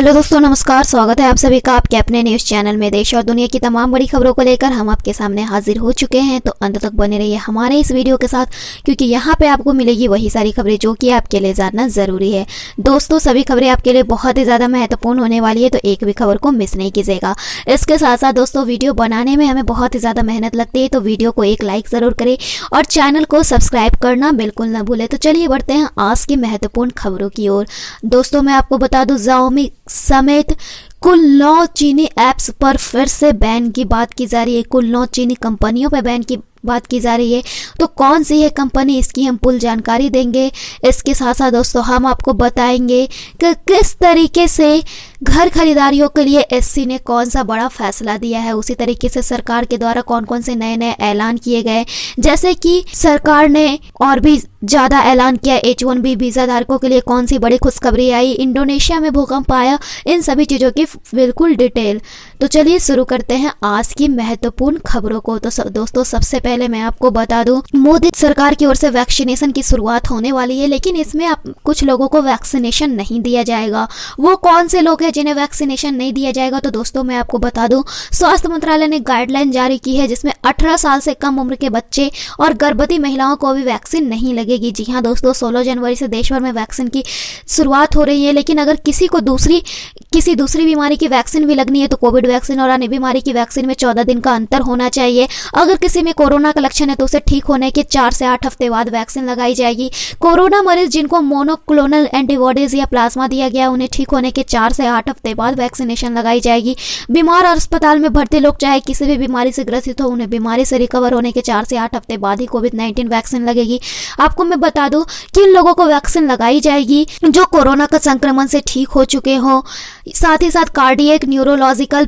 Hello दोस्तों, नमस्कार। स्वागत है आप सभी का आपके अपने न्यूज़ चैनल में। देश और दुनिया की तमाम बड़ी खबरों को लेकर हम आपके सामने हाजिर हो चुके हैं, तो अंत तक बने रहिए हमारे इस वीडियो के साथ, क्योंकि यहाँ पे आपको मिलेगी वही सारी खबरें जो कि आपके लिए जानना ज़रूरी है। दोस्तों, सभी खबरें आपके लिए बहुत ही ज़्यादा महत्वपूर्ण होने वाली है, तो एक भी खबर को मिस नहीं कीजिएगा। इसके साथ साथ दोस्तों, वीडियो बनाने में हमें बहुत ही ज़्यादा मेहनत लगती है, तो वीडियो को एक लाइक ज़रूर करें और चैनल को सब्सक्राइब करना बिल्कुल ना भूलें। तो चलिए बढ़ते हैं आज की महत्वपूर्ण खबरों की ओर। दोस्तों, मैं आपको बता दूं, Xiaomi समेत कुल 9 चीनी ऐप्स पर फिर से बैन की बात की जा रही है। कुल 9 चीनी कंपनियों पर बैन की बात की जा रही है, तो कौन सी है कंपनी, इसकी हम फुल जानकारी देंगे। इसके साथ साथ दोस्तों, हम आपको बताएंगे कि किस तरीके से घर खरीदारियों के लिए एससी ने कौन सा बड़ा फैसला दिया है। उसी तरीके से सरकार के द्वारा कौन कौन से नए नए ऐलान किए गए, जैसे कि सरकार ने और भी ज़्यादा ऐलान किया। H1B वीज़ा धारकों के लिए कौन सी बड़ी खुशखबरी आई, इंडोनेशिया में भूकंप आया, इन सभी चीज़ों की बिल्कुल डिटेल। तो चलिए शुरू करते हैं आज की महत्वपूर्ण खबरों को। तो दोस्तों, सबसे पहले मैं आपको बता दूं, मोदी सरकार की ओर से वैक्सीनेशन की शुरुआत होने वाली है, लेकिन इसमें कुछ लोगों को वैक्सीनेशन नहीं दिया जाएगा। वो कौन से लोग हैं जिन्हें वैक्सीनेशन नहीं दिया जाएगा? तो दोस्तों, मैं आपको बता दूं, स्वास्थ्य मंत्रालय ने गाइडलाइन जारी की है, जिसमें 18 साल से कम उम्र के बच्चे और गर्भवती महिलाओं को भी वैक्सीन नहीं लगेगी। जी हाँ दोस्तों, 16 जनवरी से देश भर में वैक्सीन की शुरुआत हो रही है, लेकिन अगर किसी को किसी दूसरी बीमारी की वैक्सीन भी लगनी है, तो कोविड वैक्सीन और अन्य बीमारी की वैक्सीन में 14 दिन का अंतर होना चाहिए। अगर किसी में कोरोना का लक्षण है, तो उसे ठीक होने के 4 से 8 हफ्ते बाद वैक्सीन लगाई जाएगी। कोरोना मरीज जिनको मोनोक्लोनल एंटीबॉडीज या प्लाज्मा दिया गया, उन्हें ठीक होने के 4 से 8 हफ्ते बाद वैक्सीनेशन लगाई जाएगी। बीमार और अस्पताल में भर्ती लोग चाहे किसी भी बीमारी से ग्रसित हो, उन्हें बीमारी से रिकवर होने के 4 से 8 हफ्ते बाद ही कोविड-19 वैक्सीन लगेगी। आपको मैं बता दूं, किन लोगों को वैक्सीन लगाई जाएगी? जो कोरोना का संक्रमण से ठीक हो चुके हों, साथ ही साथ कार्डियक, न्यूरोलॉजिकल,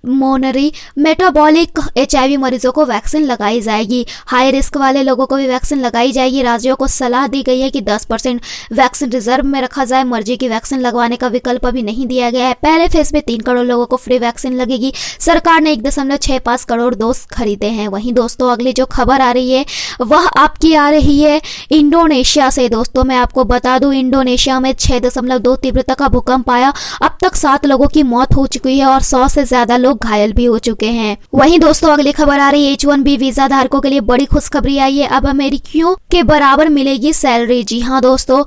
मोनरी, मेटाबॉलिक HIV मरीजों को वैक्सीन लगाई जाएगी। हाई रिस्क वाले लोगों को भी वैक्सीन लगाई जाएगी। राज्यों को सलाह दी गई है कि 10% वैक्सीन रिजर्व में रखा जाए। मर्जी की वैक्सीन लगवाने का विकल्प अभी नहीं दिया गया है। पहले फेज में 3 करोड़ लोगों को फ्री वैक्सीन लगेगी। सरकार ने 1.65 करोड़ डोज खरीदे हैं। वहीं दोस्तों, अगली जो खबर आ रही है वह आपकी आ रही है इंडोनेशिया से। दोस्तों, मैं आपको बता दूं, इंडोनेशिया में 6.2 तीव्रता का भूकंप आया। अब तक 7 लोगों की मौत हो चुकी है और 100 से ज्यादा लोग घायल भी हो चुके हैं। वहीं दोस्तों, अगली खबर आ रही है H1B वीजा धारकों के लिए बड़ी खुशखबरी आई है। अब अमेरिकियों के बराबर मिलेगी सैलरी। जी हाँ दोस्तों,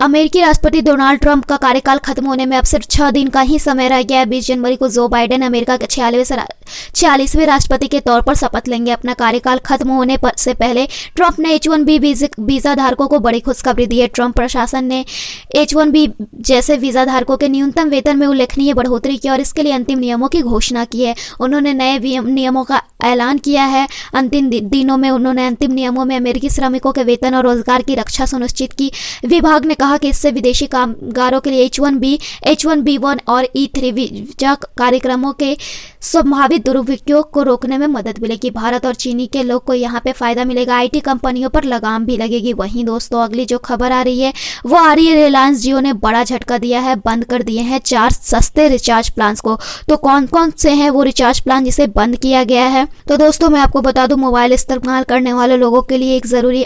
अमेरिकी राष्ट्रपति डोनाल्ड ट्रंप का कार्यकाल खत्म होने में अब सिर्फ 6 दिन का ही समय रह गया है। 20 जनवरी को जो बाइडेन अमेरिका के 46वें राष्ट्रपति के तौर पर शपथ लेंगे। अपना कार्यकाल खत्म होने से पहले ट्रंप ने H1B वीजा धारकों को बड़ी खुशखबरी दी है। ट्रंप प्रशासन ने H1B जैसे वीजा धारकों के न्यूनतम वेतन में उल्लेखनीय बढ़ोतरी की और इसके लिए अंतिम नियमों की घोषणा की है। उन्होंने नए नियमों का ऐलान किया है। अंतिम दिनों में उन्होंने अंतिम नियमों में अमेरिकी श्रमिकों के वेतन और रोजगार की रक्षा सुनिश्चित की। विभाग ने कहा कि इससे विदेशी कामगारों के लिए H1B, H1B1 और E3 वीजा कार्यक्रमों के संभावित दुरुपयोग को रोकने में मदद मिलेगी। भारत और चीनी के लोग को यहाँ पे फायदा मिलेगा। IT कंपनियों पर लगाम भी लगेगी। वहीं दोस्तों, अगली जो खबर आ रही है वो आ रही है, रिलायंस जियो ने बड़ा झटका दिया है। बंद कर दिए हैं 4 सस्ते रिचार्ज प्लान को। तो कौन कौन से हैं वो रिचार्ज प्लान जिसे बंद किया गया है? तो दोस्तों, मैं आपको बता दूं, मोबाइल इस्तेमाल करने वाले लोगों के लिए एक जरूरी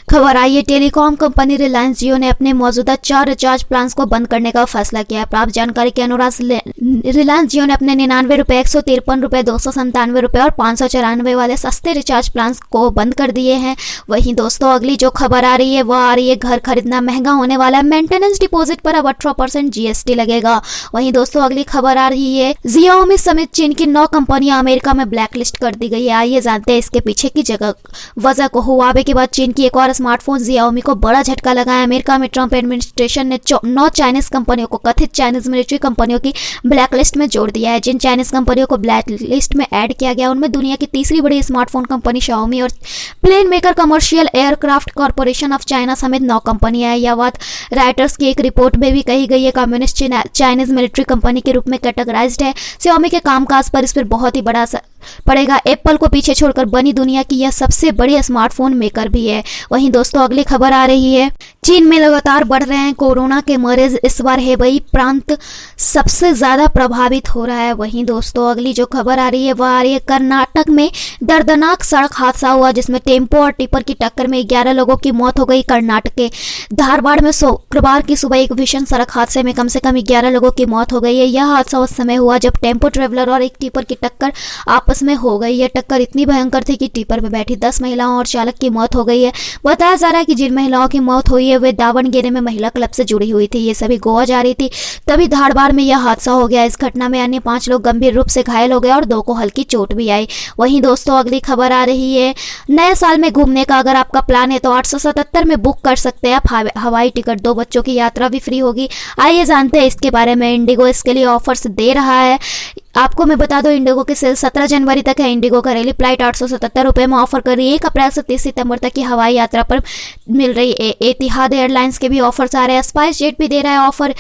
खबर आई है। टेलीकॉम कंपनी रिलायंस जियो ने अपने मौजूदा 4 रिचार्ज प्लान को बंद करने का फैसला किया है। प्राप्त जानकारी के अनुसार रिलायंस जियो ने अपने 99 रुपए, 153 रुपए, 297 रुपए और 594 वाले सस्ते रिचार्ज प्लान को बंद कर दिए हैं। वहीं दोस्तों, अगली जो खबर आ रही है वह आ रही है, घर खरीदना महंगा होने वाला है। मेंटेनेंस डिपॉजिट पर अब 18% GST लगेगा। वहीं दोस्तों, अगली खबर आ रही है, Xiaomi समेत चीन की 9 कंपनियां अमेरिका में ब्लैकलिस्ट कर दी गई है। आइए जानते हैं इसके पीछे की वजह को। हुआवे के बाद चीन की एक और स्मार्टफोन Xiaomi को बड़ा झटका लगा है। अमेरिका में ट्रंप एडमिनिस्ट्रेशन ने 9 चाइनीज कंपनियों को कथित चाइनीज मिलिट्री कंपनियों की ब्लैकलिस्ट में जोड़ दिया है। जिन चाइनीज कंपनियों को ब्लैकलिस्ट में ऐड किया गया, उनमें दुनिया की तीसरी बड़ी स्मार्टफोन कंपनी Xiaomi और plane maker commercial aircraft corporation of China समेत 9 कंपनियां हैं। यह बात राइटर्स की एक रिपोर्ट में भी कही गई है। कम्युनिस्ट चाइनीज मिलिट्री कंपनी के रूप में कैटेगराइज्ड है। Xiaomi के कामकाज पर इस पर बहुत ही बड़ा पड़ेगा। एप्पल को पीछे छोड़कर बनी दुनिया की यह सबसे बड़ी स्मार्टफोन मेकर भी है। वहीं दोस्तों अगली खबर आ रही है, चीन में लगातार बढ़ रहे हैं कोरोना के मरीज। इस बार हेबई प्रांत सबसे ज्यादा प्रभावित हो रहा है। वहीं दोस्तों अगली जो खबर आ रही है वह आ रही है, कर्नाटक में दर्दनाक सड़क हादसा हुआ जिसमें टेम्पो और टिपर की टक्कर में 11 लोगों की मौत हो गई। कर्नाटक के धारवाड़ में शुक्रवार की सुबह एक भीषण सड़क हादसे में कम से कम 11 लोगों की मौत हो गई है। यह हादसा उस समय हुआ जब टेम्पो ट्रेवलर और एक टिपर की टक्कर आपस में हो गई। यह टक्कर इतनी भयंकर थी कि टिपर में बैठी 10 महिलाओं और चालक की मौत हो गई है। बताया जा रहा है कि जिन महिलाओं की मौत हुई है वे दावणगेरे में महिला क्लब से जुड़ी हुई थी। ये सभी गोवा जा रही थी, तभी धारवाड़ में यह हादसा हो गया। इस घटना में अन्य 5 लोग गंभीर रूप से घायल हो गए और 2 को हल्की चोट भी आई। वहीं दोस्तों अगली खबर आ रही है, नए साल में घूमने का अगर आपका प्लान है तो 877 में बुक कर सकते हैं आप हवाई टिकट। 2 बच्चों की यात्रा भी फ्री होगी। आइए जानते हैं इसके बारे में। इंडिगो इसके लिए ऑफर्स दे रहा है। आपको मैं बता दूं, इंडिगो की सेल 17 जनवरी तक है। इंडिगो घरेलू फ्लाइट 877 रुपये में ऑफर कर रही है। 1 अप्रैल से 30 सितंबर तक की हवाई यात्रा पर मिल रही है। एतिहाद एयरलाइंस के भी ऑफर्स आ रहे हैं। स्पाइस जेट भी दे रहा है ऑफर।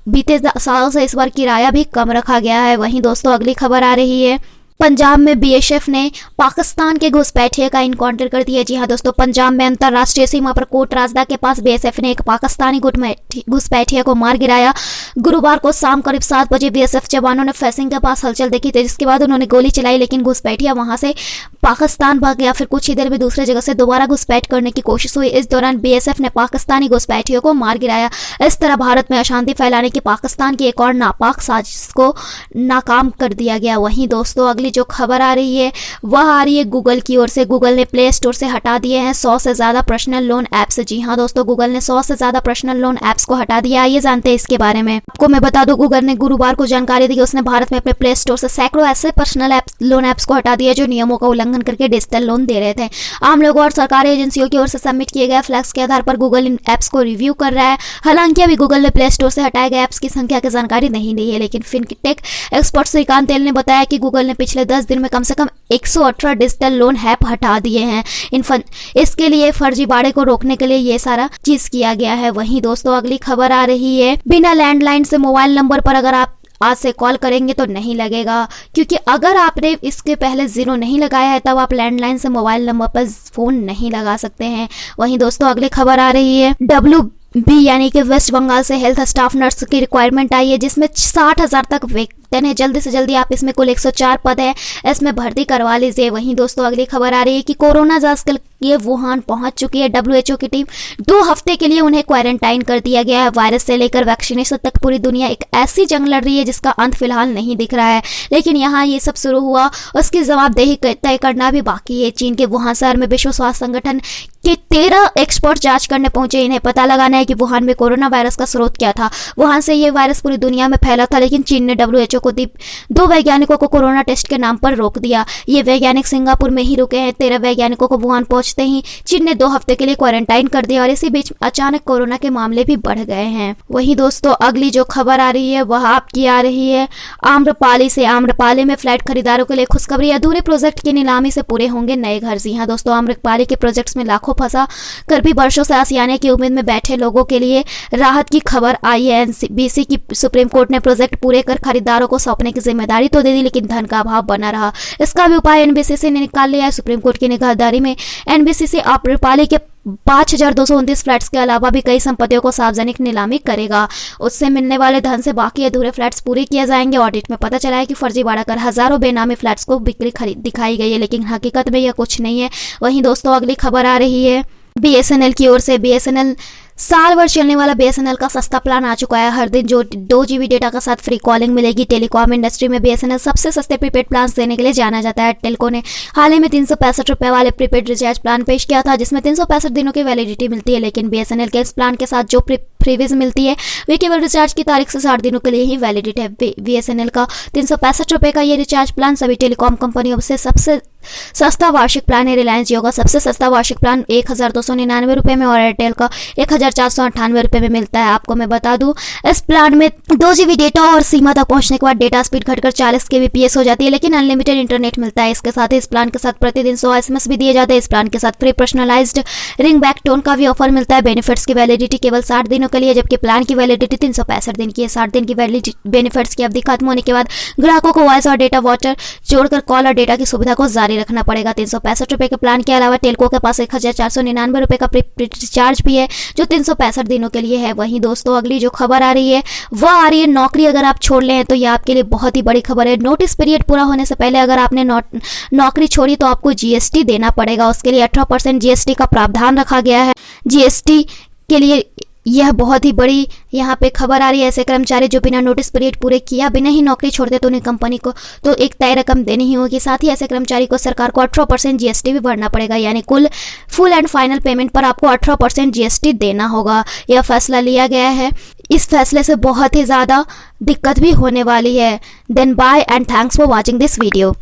बीते साल से इस बार किराया भी कम रखा गया है। वहीं दोस्तों अगली खबर आ रही है, पंजाब में बीएसएफ ने पाकिस्तान के घुसपैठिए का इनकाउंटर कर दिया। जी हां दोस्तों, पंजाब में अंतर्राष्ट्रीय सीमा पर कोट राजदा के पास बीएसएफ ने एक पाकिस्तानी घुसपैठिए को मार गिराया। गुरुवार को शाम करीब 7 बजे बीएसएफ जवानों ने फैसिंग के पास हलचल देखी थी, जिसके बाद उन्होंने गोली चलाई, लेकिन घुसपैठिया वहां से पाकिस्तान भाग गया। फिर कुछ ही देर में दूसरे जगह से दोबारा घुसपैठ करने की कोशिश हुई। इस दौरान बीएसएफ ने पाकिस्तानी घुसपैठियों को मार गिराया। इस तरह भारत में अशांति फैलाने की पाकिस्तान की एक और नापाक साजिश को नाकाम कर दिया गया। वहीं दोस्तों अगली जो खबर आ रही है वह आ रही है गूगल की ओर से। गूगल ने प्ले स्टोर से हटा दिए हैं 100 से ज्यादा पर्सनल लोन ऐप्स। जी हां दोस्तों, गूगल ने 100 से ज्यादा पर्सनल लोन ऐप्स को हटा दिया। आइए जानते हैं इसके बारे में। आपको मैं बता दूं, गूगल ने गुरुवार को जानकारी दी कि उसने भारत में अपने प्ले स्टोर से सैकड़ों ऐसे पर्सनल लोन ऐप्स को हटा दिया जो नियमों का उल्लंघन करके डिजिटल लोन दे रहे थे। आम लोगों और सरकारी एजेंसियों की ओर से सबमिट किए गए फ्लैग्स के आधार पर गूगल इन ऐप्स को रिव्यू कर रहा है। हालांकि अभी गूगल ने प्ले स्टोर से हटाए गए ऐप्स की संख्या की जानकारी नहीं दी है, लेकिन फिनटेक एक्सपर्ट श्रीकांत तेल ने बताया कि गूगल ने पिछले 10 दिन में कम से कम 118 डिजिटल लोन ऐप हटा दिए हैं। इसके लिए फर्जीवाड़े को रोकने के लिए ये सारा चीज किया गया है। वहीं दोस्तों अगली खबर आ रही है, बिना लैंडलाइन से मोबाइल नंबर पर अगर आप आज से कॉल करेंगे तो नहीं लगेगा, क्योंकि अगर आपने इसके पहले 0 नहीं लगाया है तब आप लैंडलाइन से मोबाइल नंबर पर फोन नहीं लगा सकते हैं। वहीं दोस्तों अगली खबर आ रही है, WB यानी कि वेस्ट बंगाल से हेल्थ स्टाफ नर्स की रिक्वायरमेंट आई है, जिसमें 60,000 तक वेतन है। जल्दी से जल्दी आप इसमें कुल 104 पद है, इसमें भर्ती करवा लीजिए। वहीं दोस्तों अगली खबर आ रही है कि कोरोना जांच के लिए वुहान पहुंच चुकी है WHO की टीम। 2 हफ्ते के लिए उन्हें क्वारंटाइन कर दिया गया है। वायरस से लेकर वैक्सीनेशन तक पूरी दुनिया एक ऐसी जंग लड़ रही है जिसका अंत फिलहाल नहीं दिख रहा है, लेकिन यहाँ ये सब शुरू हुआ, उसकी जवाबदेही तय करना भी बाकी है। चीन के वुहान शहर में विश्व स्वास्थ्य संगठन के 13 एक्सपर्ट जांच करने पहुंचे। इन्हें पता लगाना है कि वुहान में कोरोना वायरस का स्रोत क्या था। वुहान से ये वायरस पूरी दुनिया में फैला था, लेकिन चीन ने WHO को 2 वैज्ञानिकों को कोरोना टेस्ट के नाम पर रोक दिया। ये वैज्ञानिक सिंगापुर में ही रुके हैं। 13 वैज्ञानिकों को वुहान पहुंचते ही चीन ने 2 हफ्ते के लिए क्वारंटाइन कर दिया और इसी बीच अचानक कोरोना के मामले भी बढ़ गए हैं। वहीं दोस्तों अगली जो खबर आ रही है वह आपकी आ रही है आम्रपाली से। आम्रपाली में फ्लैट खरीदारों के लिए खुशखबरी, अधूरे प्रोजेक्ट की नीलामी से पूरे होंगे नए घर। जी हां दोस्तों, आम्रपाली के प्रोजेक्ट्स में लाखों फंसा कर भी वर्षों से आसियाने की उम्मीद में बैठे लोगों के लिए राहत की खबर आई है। NBC की सुप्रीम कोर्ट ने प्रोजेक्ट पूरे कर खरीदारों को सौंपने की जिम्मेदारी तो दे दी, लेकिन धन का अभाव बना रहा। इसका भी उपाय NBCC ने निकाल लिया है। सुप्रीम कोर्ट की निगाहदारी में NBCC आम्रपाली के 5,229 फ्लैट्स के अलावा भी कई संपत्तियों को सार्वजनिक नीलामी करेगा। उससे मिलने वाले धन से बाकी अधूरे फ्लैट्स पूरे किए जाएंगे। ऑडिट में पता चला है कि फर्जीवाड़ा कर हजारों बेनामी फ्लैट्स को बिक्री दिखाई गई है, लेकिन हकीकत में यह कुछ नहीं है। वहीं दोस्तों अगली खबर आ रही है BSNL की ओर से। BSNL साल भर चलने वाला BSNL का सस्ता प्लान आ चुका है। हर दिन जो 2 GB डेटा के साथ फ्री कॉलिंग मिलेगी। टेलीकॉम इंडस्ट्री में BSNL सबसे सस्ते प्रीपेड प्लान देने के लिए जाना जाता है। टेल्को ने हाल ही में 365 रुपए वाले प्रीपेड रिचार्ज प्लान पेश किया था, जिसमें 365 दिनों की वैलिडिटी मिलती है, लेकिन BSNL के इस प्लान के साथ जो फ्रीबीज मिलती है वे केवल रिचार्ज की तारीख से 60 दिनों के लिए ही वैलिडिटी है। BSNL का 365 रुपए का ये रिचार्ज प्लान सभी टेलीकॉम कंपनियों से सबसे सस्ता वार्षिक प्लान है रिलायंस जियो का। सबसे सस्ता वार्षिक प्लान 1299 रुपये में और एयरटेल का 1498 रुपये में मिलता है। आपको मैं बता दूं, इस प्लान में 2 GB डेटा और सीमा तक पहुंचने के बाद डेटा स्पीड घटकर 40 kbps हो जाती है, लेकिन अनलिमिटेड इंटरनेट मिलता है। इसके साथ ही इस प्लान के साथ प्रतिदिन 100 SMS भी दिए जाते हैं। इस प्लान के साथ free personalised ring back tone का भी ऑफर मिलता है। बेनिफिट्स की वैलिडिटी केवल 60 दिनों के लिए, जबकि प्लान की वैलिडिटी 365 दिन की है। 60 दिन की वैलिडिटी बेनिफिट्स की अवधि खत्म होने के बाद ग्राहकों को वॉइस और डेटा वाउचर जोड़कर कॉल और डेटा की सुविधा को जारी रखना पड़ेगा। 365 रुपये के प्लान के अलावा टेल्को के पास 1499 रुपये का रिचार्ज भी है, जो 365 दिनों के लिए है। वहीं दोस्तों, अगली जो खबर आ रही है वह आ रही है नौकरी अगर आप छोड़ लें तो यह आपके लिए बहुत ही बड़ी खबर है। नोटिस पीरियड पूरा होने से पहले अगर आपने नौकरी छोड़ी तो आपको GST देना पड़ेगा। उसके लिए 18% GST का प्रावधान रखा गया है। GST के लिए यह बहुत ही बड़ी यहाँ पे खबर आ रही है। ऐसे कर्मचारी जो बिना नोटिस पीरियड पूरे किया बिना ही नौकरी छोड़ते तो उन्हें कंपनी को तो एक तय रकम देनी ही होगी। साथ ही ऐसे कर्मचारी को सरकार को 18% GST भी भरना पड़ेगा, यानी कुल फुल एंड फाइनल पेमेंट पर आपको 18% GST देना होगा। यह फैसला लिया गया है। इस फैसले से बहुत ही ज़्यादा दिक्कत भी होने वाली है। Then bye and thanks for watching this video.